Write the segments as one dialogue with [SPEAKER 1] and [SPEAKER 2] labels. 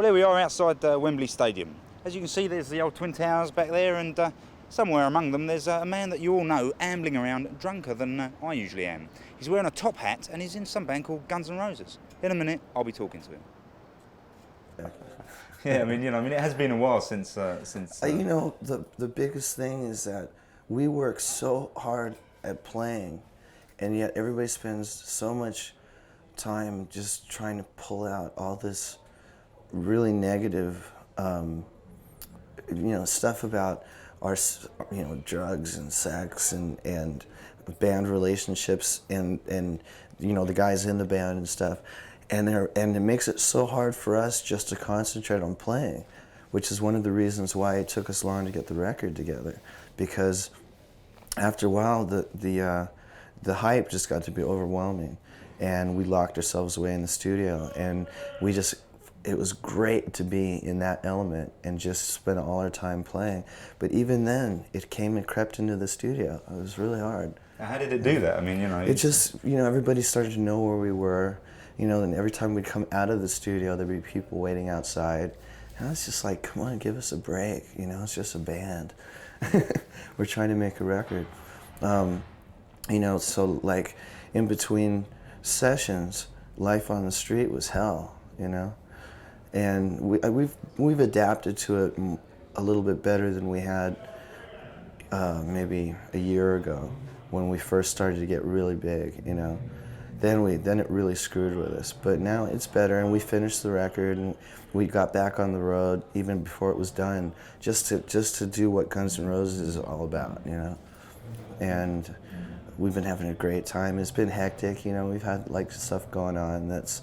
[SPEAKER 1] Well, here we are outside Wembley Stadium. As you can see, there's the old Twin Towers back there, and somewhere among them there's a man that you all know ambling around drunker than I usually am. He's wearing a top hat and he's in some band called Guns N' Roses. In a minute, I'll be talking to him. Yeah, it has been a while since.
[SPEAKER 2] You know, the biggest thing is that we work so hard at playing, and yet everybody spends so much time just trying to pull out all this really negative, stuff about our, drugs and sex and band relationships and the guys in the band and stuff. And it makes it so hard for us just to concentrate on playing, which is one of the reasons why it took us long to get the record together. Because after a while, the hype just got to be overwhelming, and we locked ourselves away in the studio. And it was great to be in that element and just spend all our time playing. But even then, it came and crept into the studio. It was really hard.
[SPEAKER 1] How did it do that?
[SPEAKER 2] It just, everybody started to know where we were. And every time we'd come out of the studio, there'd be people waiting outside. And I was just like, come on, give us a break. It's just a band. We're trying to make a record. So like in between sessions, life on the street was hell, And we've adapted to it a little bit better than we had maybe a year ago when we first started to get really big, Then it really screwed with us. But now it's better, and we finished the record, and we got back on the road even before it was done, just to do what Guns N' Roses is all about, And we've been having a great time. It's been hectic, We've had stuff going on that's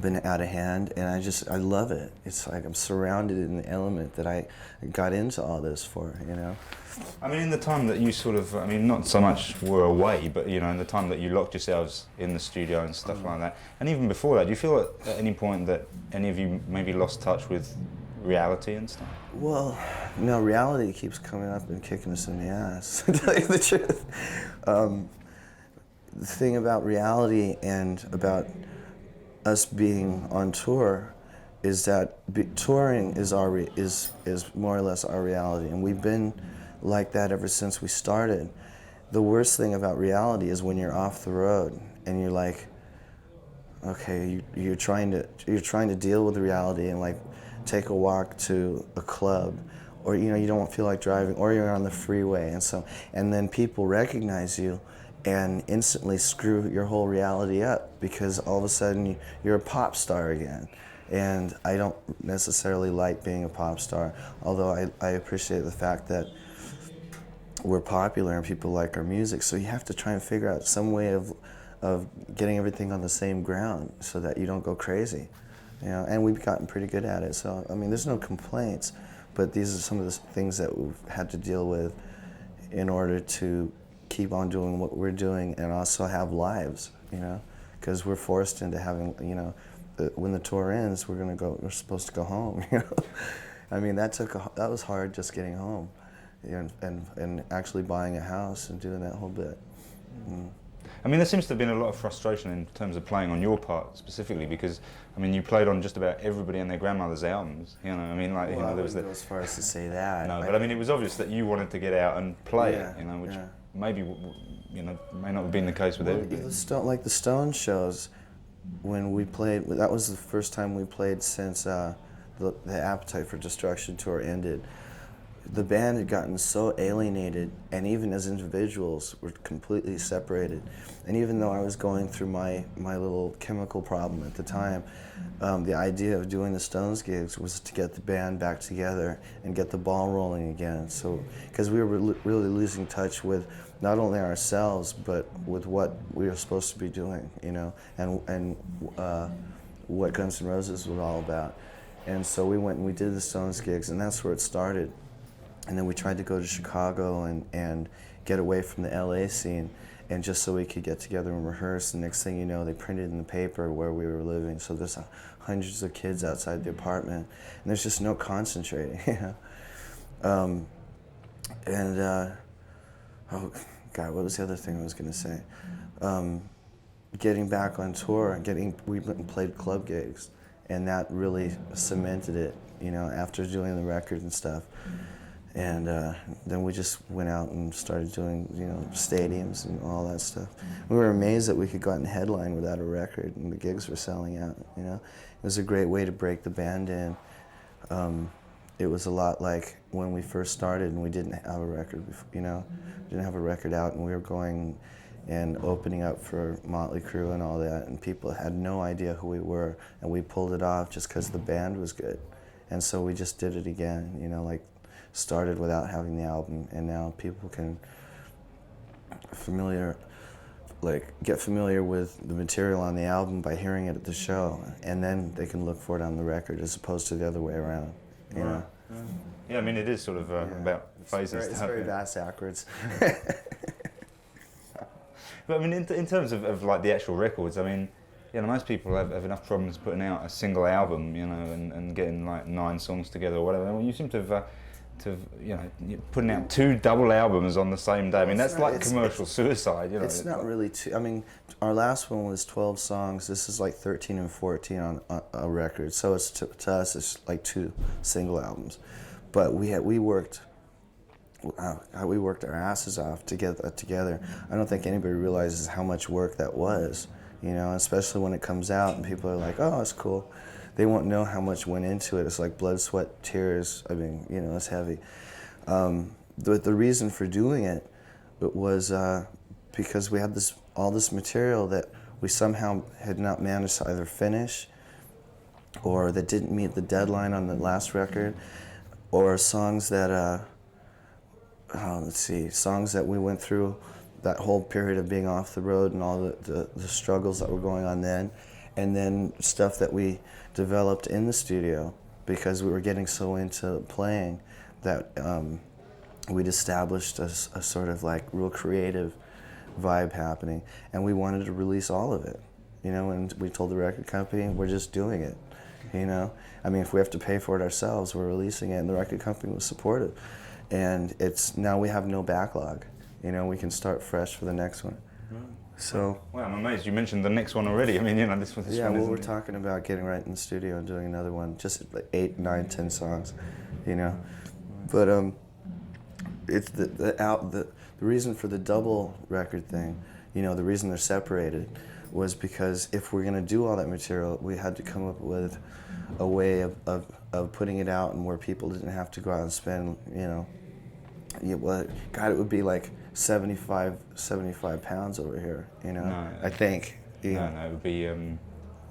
[SPEAKER 2] been out of hand, and I love it. It's like I'm surrounded in the element that I got into all this for,
[SPEAKER 1] In the time that you not so much were away, but in the time that you locked yourselves in the studio and stuff like that, and even before that, do you feel at any point that any of you maybe lost touch with reality and stuff?
[SPEAKER 2] Well, no, reality keeps coming up and kicking us in the ass, to tell you the truth. The thing about reality and about us being on tour is that touring is more or less our reality, and we've been like that ever since we started. The worst thing about reality is when you're off the road and you're like, okay, you're trying to deal with the reality and take a walk to a club, or you don't feel like driving, or you're on the freeway, and then people recognize you and instantly screw your whole reality up because all of a sudden you're a pop star again. And I don't necessarily like being a pop star, although I appreciate the fact that we're popular and people like our music. So you have to try and figure out some way of getting everything on the same ground so that you don't go crazy. And we've gotten pretty good at it. So there's no complaints, but these are some of the things that we've had to deal with in order to keep on doing what we're doing and also have lives, because we're forced into having, when the tour ends, we're supposed to go home, that was hard, just getting home and actually buying a house and doing that whole bit.
[SPEAKER 1] There seems to have been a lot of frustration in terms of playing on your part specifically, because you played on just about everybody and their grandmother's albums.
[SPEAKER 2] I wouldn't go as far as to say that.
[SPEAKER 1] No, but it was obvious that you wanted to get out and play it. Which maybe may not have been the case with everybody.
[SPEAKER 2] The Stones shows, when we played, that was the first time we played since the Appetite for Destruction tour ended. The band had gotten so alienated, and even as individuals, were completely separated. And even though I was going through my little chemical problem at the time, the idea of doing the Stones gigs was to get the band back together and get the ball rolling again. So, because we were really losing touch with not only ourselves, but with what we were supposed to be doing, and what Guns N' Roses was all about. And so we went and we did the Stones gigs, and that's where it started. And then we tried to go to Chicago and get away from the LA scene, and just so we could get together and rehearse. The next thing you know, they printed in the paper where we were living. So there's hundreds of kids outside the apartment, and there's just no concentrating. Oh God, what was the other thing I was going to say? Getting back on tour, we went and played club gigs, and that really cemented it, you know, after doing the record and stuff. And then we just went out and started doing, you know, stadiums and all that stuff. We were amazed that we could go out and headline without a record, and the gigs were selling out, you know. It was a great way to break the band in. It was a lot like when we first started and we didn't have a record, you know, didn't have a record out, and we were going and opening up for Motley Crue and all that, and people had no idea who we were, and we pulled it off just because the band was good. And so we just did it again, you know, like started without having the album, and now people can get familiar with the material on the album by hearing it at the show, and then they can look for it on the record as opposed to the other way around, you know.
[SPEAKER 1] Yeah, I mean, it is sort of about phases.
[SPEAKER 2] It's very bass backwards.
[SPEAKER 1] But I mean, in terms of like the actual records, I mean, you know, most people have enough problems putting out a single album, you know, and getting like 9 songs together or whatever. Well, you seem to have, you know, putting out 2 double albums on the same day. I mean, that's like commercial suicide, you know.
[SPEAKER 2] It's not really I mean, our last one was 12 songs. This is like 13 and 14 on a record. So it's to us, it's like 2 single albums. But we worked our asses off to get that together. I don't think anybody realizes how much work that was, you know, especially when it comes out and people are like, oh, it's cool. They won't know how much went into it. It's like blood, sweat, tears. I mean, you know, it's heavy. The reason for doing it was because we had all this material that we somehow had not managed to either finish, or that didn't meet the deadline on the last record, or songs that, songs that we went through that whole period of being off the road and all the struggles that were going on then, and then stuff that we developed in the studio because we were getting so into playing that we'd established a sort of like real creative vibe happening, and we wanted to release all of it, you know, and we told the record company, we're just doing it, you know. I mean, if we have to pay for it ourselves, we're releasing it, and the record company was supportive. And now we have no backlog, you know, we can start fresh for the next one. So.
[SPEAKER 1] Well, I'm amazed you mentioned the next one already. I mean, you know, this one.
[SPEAKER 2] Yeah, well, we're talking about getting right in the studio and doing another one, just like 8, 9, 10 songs, you know. But it's the reason for the double record thing, you know, the reason they're separated was because if we're going to do all that material, we had to come up with a way of putting it out and where people didn't have to go out and spend, you know, God, it would be like 75 pounds over here, you know.
[SPEAKER 1] No,
[SPEAKER 2] I think.
[SPEAKER 1] No, it would be.
[SPEAKER 2] It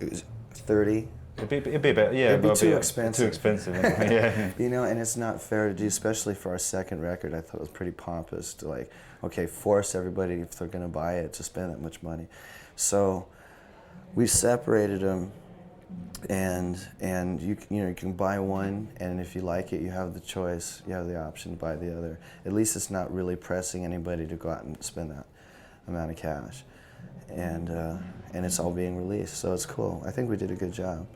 [SPEAKER 2] was 30.
[SPEAKER 1] It'd be about, yeah.
[SPEAKER 2] It'd be too expensive.
[SPEAKER 1] Too expensive, yeah.
[SPEAKER 2] You know, and it's not fair to do, especially for our second record. I thought it was pretty pompous to like, okay, force everybody, if they're going to buy it, to spend that much money. So we separated them, and you know, you can buy one, and if you like it, you have the choice, you have the option to buy the other. At least it's not really pressing anybody to go out and spend that amount of cash, and it's all being released, so it's cool. I think we did a good job.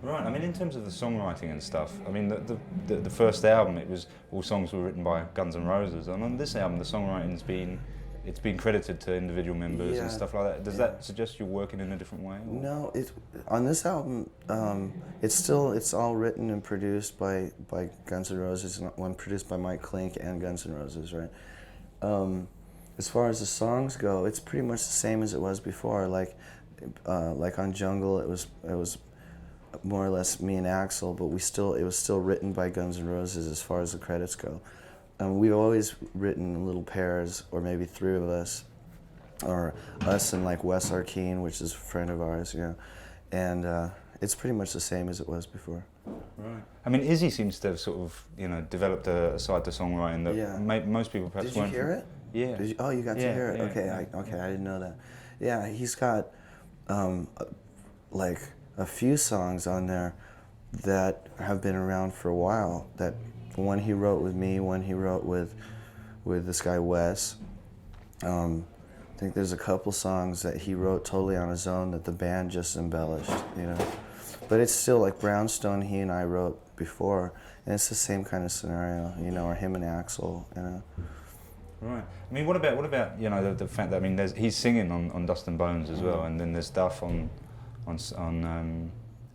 [SPEAKER 1] Right. I mean, in terms of the songwriting and stuff, I mean, the first album, it was all songs were written by Guns N' Roses, and on this album, the songwriting's been credited to individual members and stuff like that. Does that suggest you're working in a different way? Or?
[SPEAKER 2] No, on this album, it's all written and produced by Guns N' Roses, and one produced by Mike Klink and Guns N' Roses, right? As far as the songs go, it's pretty much the same as it was before. Like on Jungle, it was more or less me and Axl, but it was still written by Guns N' Roses as far as the credits go. We've always written in little pairs, or maybe 3 of us, or us and like Wes Arkeen, which is a friend of ours, you know, and it's pretty much the same as it was before.
[SPEAKER 1] Right. I mean, Izzy seems to have sort of, you know, developed a side to songwriting that most people perhaps
[SPEAKER 2] won't. Did you hear it?
[SPEAKER 1] Yeah.
[SPEAKER 2] Did you? Oh, you got to hear it.
[SPEAKER 1] Yeah,
[SPEAKER 2] okay, I didn't know that. Yeah, he's got like a few songs on there that have been around for a while. That one he wrote with me, one he wrote with this guy Wes. I think there's a couple songs that he wrote totally on his own that the band just embellished, you know. But it's still like Brownstone, he and I wrote before, and it's the same kind of scenario, you know, or him and Axl, you know.
[SPEAKER 1] Right. I mean, what about you know the fact that, I mean, he's singing on Dust and Bones as well, and then there's stuff on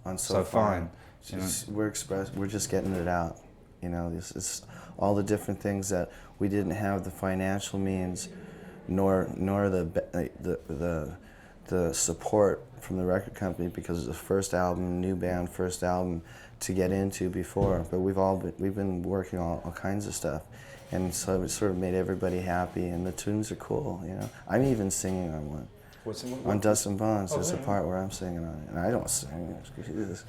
[SPEAKER 2] on
[SPEAKER 1] So Fine.
[SPEAKER 2] We're just getting it out. You know, this is all the different things that we didn't have the financial means, nor the support from the record company, because it's the first album, new band, first album to get into before. But we've been working on all kinds of stuff, and so it sort of made everybody happy. And the tunes are cool. You know, I'm even singing on one. On Dust and Bones, there's a part where I'm singing on it, and I don't sing. Jesus.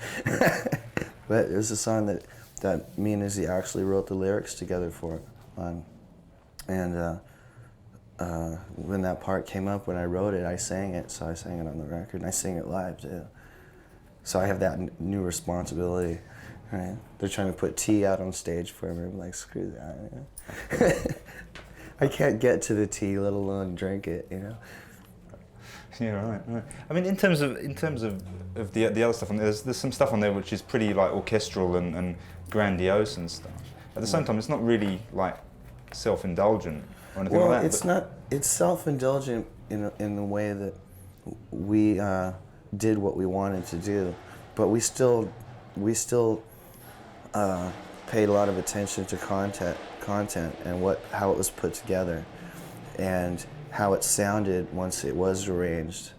[SPEAKER 2] But it was a song that me and Izzy actually wrote the lyrics together for. And when that part came up, when I wrote it, I sang it. So I sang it on the record, and I sing it live too. So I have that new responsibility. Right? They're trying to put T out on stage for me. I'm like, screw that. You know? I can't get to the tea, let alone drink it. You know.
[SPEAKER 1] Yeah, right. I mean, in terms of the other stuff on there, there's some stuff on there which is pretty like orchestral and grandiose and stuff. At the same time, it's not really like self-indulgent or anything like that.
[SPEAKER 2] Well, it's not. It's self-indulgent in the way that we did what we wanted to do, but we still paid a lot of attention to content and how it was put together, and how it sounded once it was arranged,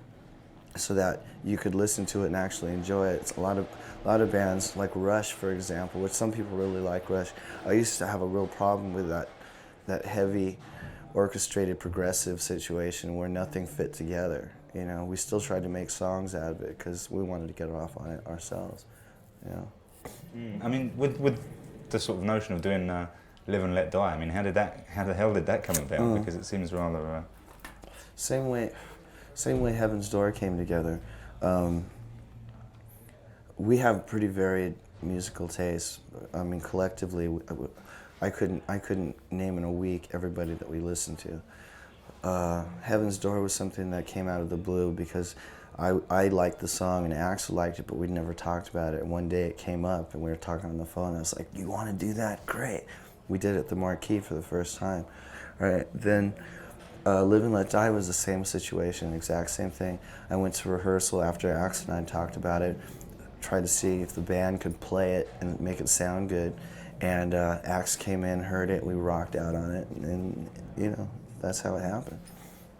[SPEAKER 2] so that you could listen to it and actually enjoy it. It's a lot of bands like Rush, for example, which some people really like Rush. I used to have a real problem with that heavy, orchestrated progressive situation where nothing fit together. You know, we still tried to make songs out of it because we wanted to get off on it ourselves. You know.
[SPEAKER 1] I mean, with the sort of notion of doing Live and Let Die, I mean, how the hell did that come about? Because it seems rather.
[SPEAKER 2] Same way Heaven's Door came together. We have pretty varied musical tastes. I mean, collectively, I couldn't name in a week everybody that we listened to. Heaven's Door was something that came out of the blue because I liked the song and Axel liked it, but we'd never talked about it. And one day it came up and we were talking on the phone. And I was like, "You want to do that? Great." We did it at the Marquee for the first time. Right then. Live and Let Die was the same situation, exact same thing. I went to rehearsal after Axe and I talked about it, tried to see if the band could play it and make it sound good. And Axe came in, heard it, we rocked out on it, and you know, that's how it happened.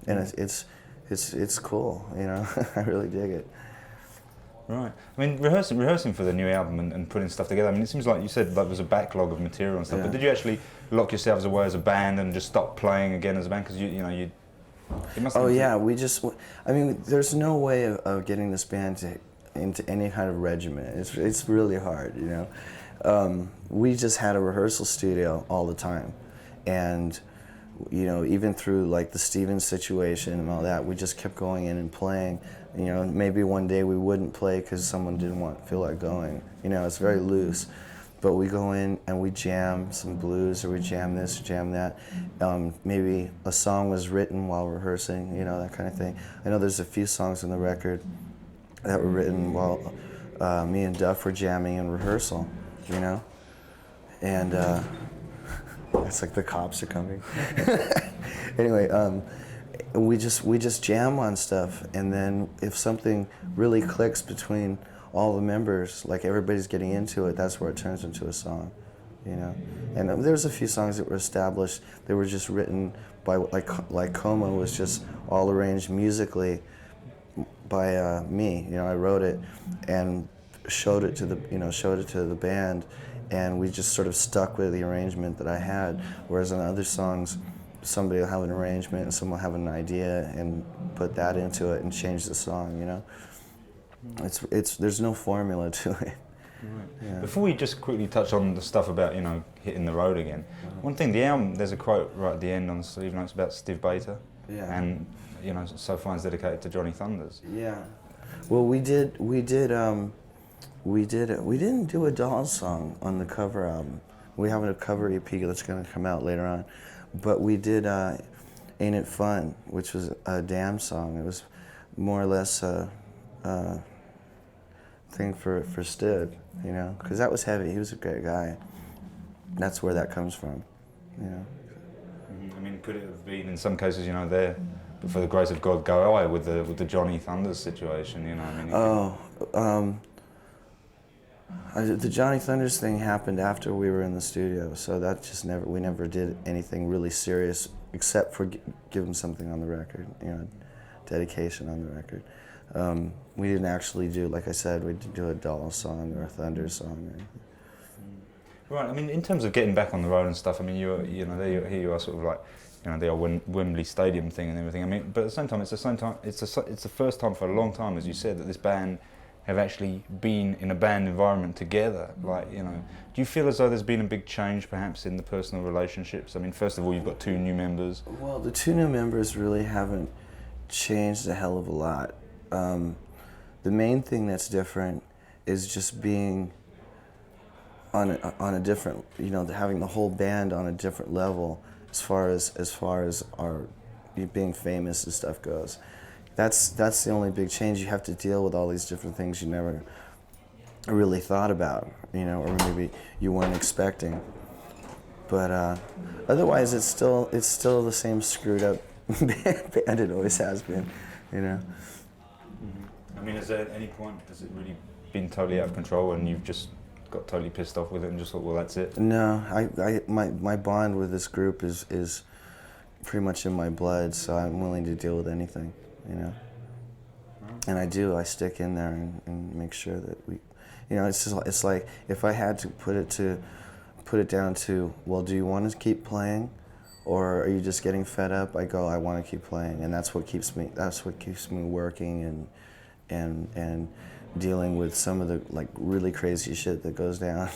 [SPEAKER 2] And it's cool, you know. I really dig it.
[SPEAKER 1] Right. I mean, rehearsing for the new album and putting stuff together. I mean, it seems like you said like there was a backlog of material and stuff.
[SPEAKER 2] Yeah.
[SPEAKER 1] But did you actually lock yourselves away as a band and just stop playing again as a band? Because you must.
[SPEAKER 2] Oh yeah, I mean, there's no way of getting this band into any kind of regimen. It's really hard, you know. We just had a rehearsal studio all the time, and you know, even through like the Stevens situation and all that, we just kept going in and playing. You know, maybe one day we wouldn't play because someone didn't feel like going. You know, it's very loose. But we go in and we jam some blues, or we jam this, jam that. Maybe a song was written while rehearsing, you know, that kind of thing. I know there's a few songs on the record that were written while me and Duff were jamming in rehearsal, you know? And it's like the cops are coming. Anyway, we just jam on stuff, and then if something really clicks between all the members, like everybody's getting into it, that's where it turns into a song, you know. And there's a few songs that were established. They were just written by like Coma was just all arranged musically by me. You know, I wrote it and showed it to the band, and we just sort of stuck with the arrangement that I had. Whereas on other songs, somebody will have an arrangement and someone will have an idea and put that into it and change the song, you know? There's no formula to it.
[SPEAKER 1] Right.
[SPEAKER 2] Yeah.
[SPEAKER 1] Before we just quickly touch on the stuff about, you know, hitting the road again, one thing, the album, there's a quote right at the end on the sleeve notes about Steve Bater.
[SPEAKER 2] Yeah.
[SPEAKER 1] And, you know, So Fine's dedicated to Johnny Thunders.
[SPEAKER 2] Yeah. Well, we didn't do a Dolls song on the cover album. We have a cover EP that's going to come out later on. But we did Ain't It Fun, which was a Damn song. It was more or less a thing for Stid, you know, because that was heavy. He was a great guy. That's where that comes from, you know.
[SPEAKER 1] I mean, could it have been in some cases, you know, there, but for the grace of God, go I with the Johnny Thunders situation, you know? I mean,
[SPEAKER 2] The Johnny Thunders thing happened after we were in the studio, so that just we never did anything really serious except for give him something on the record, dedication on the record. We didn't actually do, like I said, we didn't do a Doll song or a Thunder song.
[SPEAKER 1] Right. I mean, in terms of getting back on the road and stuff, I mean, here you are, sort of like, the old Wembley Stadium thing and everything. I mean, but at the same time, it's the first time for a long time, as you said, that this band have actually been in a band environment together. Like, do you feel as though there's been a big change, perhaps, in the personal relationships? I mean, first of all, you've got 2 new members.
[SPEAKER 2] Well, the 2 new members really haven't changed a hell of a lot. The main thing that's different is just being on a different, having the whole band on a different level as far as our being famous and stuff goes. That's the only big change. You have to deal with all these different things you never really thought about, or maybe you weren't expecting. But otherwise, it's still the same screwed up band it always has been,
[SPEAKER 1] I mean, has it really been totally out of control and you've just got totally pissed off with it and just thought, well, that's it?
[SPEAKER 2] No, my bond with this group is pretty much in my blood, so I'm willing to deal with anything, And I stick in there and make sure that we, it's like if I had to put it down to, well, do you want to keep playing, or are you just getting fed up? I go, I want to keep playing, and that's what keeps me working and dealing with some of the really crazy shit that goes down.